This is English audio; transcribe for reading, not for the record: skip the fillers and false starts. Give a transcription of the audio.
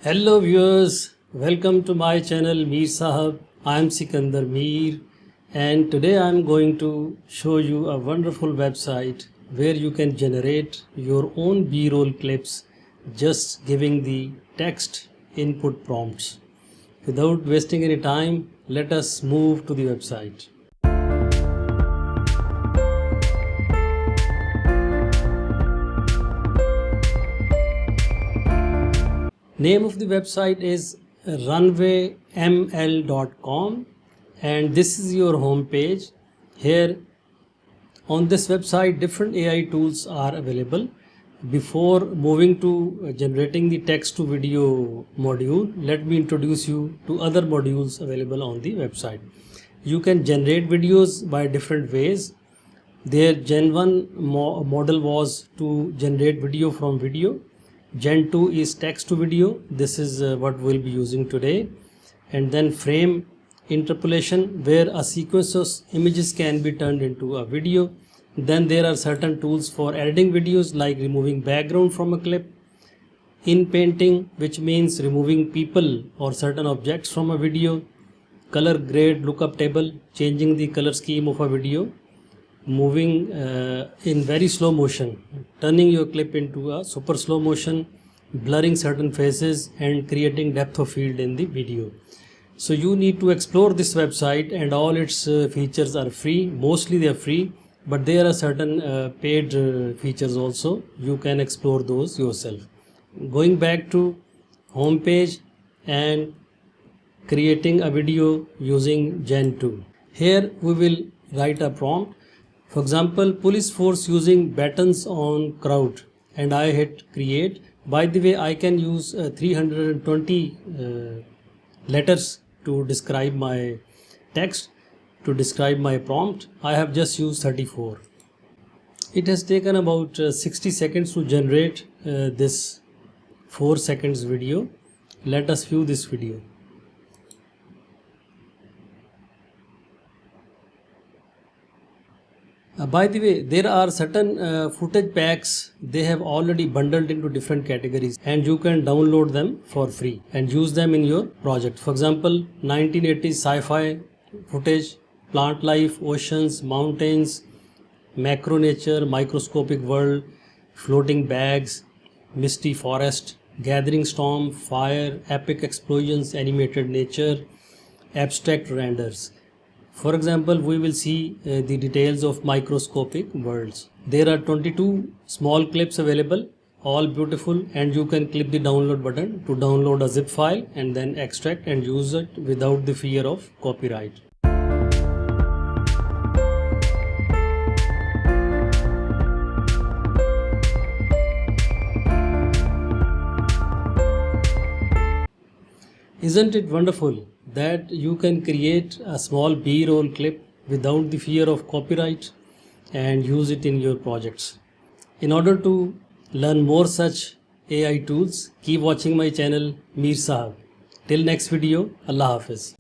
Hello viewers, welcome to my channel Mir Sahib. I am Sikandar Mir and today I am going to show you a wonderful website where you can generate your own B-roll clips just giving the text input prompts. Without wasting any time, let us move to the website. Name of the website is runwayml.com and this is your home page. Here on this website different AI tools are available. Before moving to generating the text to video module, let me introduce you to other modules available on the website. You can generate videos by different ways. Their Gen 1 model was to generate video from video. Gen 2 is text to video. This is what we'll be using today. And then frame interpolation, where a sequence of images can be turned into a video. Then there are certain tools for editing videos like removing background from a clip. In painting, which means removing people or certain objects from a video. Color grade lookup table, changing the color scheme of a video. Moving in very slow motion, turning your clip into a super slow motion, blurring certain faces and creating depth of field in the video. So you need to explore this website, and all its features are free. Mostly they are free, but there are certain paid features also. You can explore those yourself. Going back to home page and creating a video using Gen 2. Here we will write a prompt. For example, police force using batons on crowd, and I hit create. By the way, I can use 320 letters to describe my text, to describe my prompt. I have just used 34. It has taken about 60 seconds to generate this 4 seconds video. Let us view this video. By the way, there are certain footage packs they have already bundled into different categories, and you can download them for free and use them in your project. For example, 1980s sci-fi footage, plant life, oceans, mountains, macro nature, microscopic world, floating bags, misty forest, gathering storm, fire, epic explosions, animated nature, abstract renders. For example, we will see the details of microscopic worlds. There are 22 small clips available, all beautiful, and you can click the download button to download a zip file and then extract and use it without the fear of copyright. Isn't it wonderful that you can create a small B-roll clip without the fear of copyright and use it in your projects? In order to learn more such AI tools, keep watching my channel Mir Sahib. Till next video, Allah Hafiz.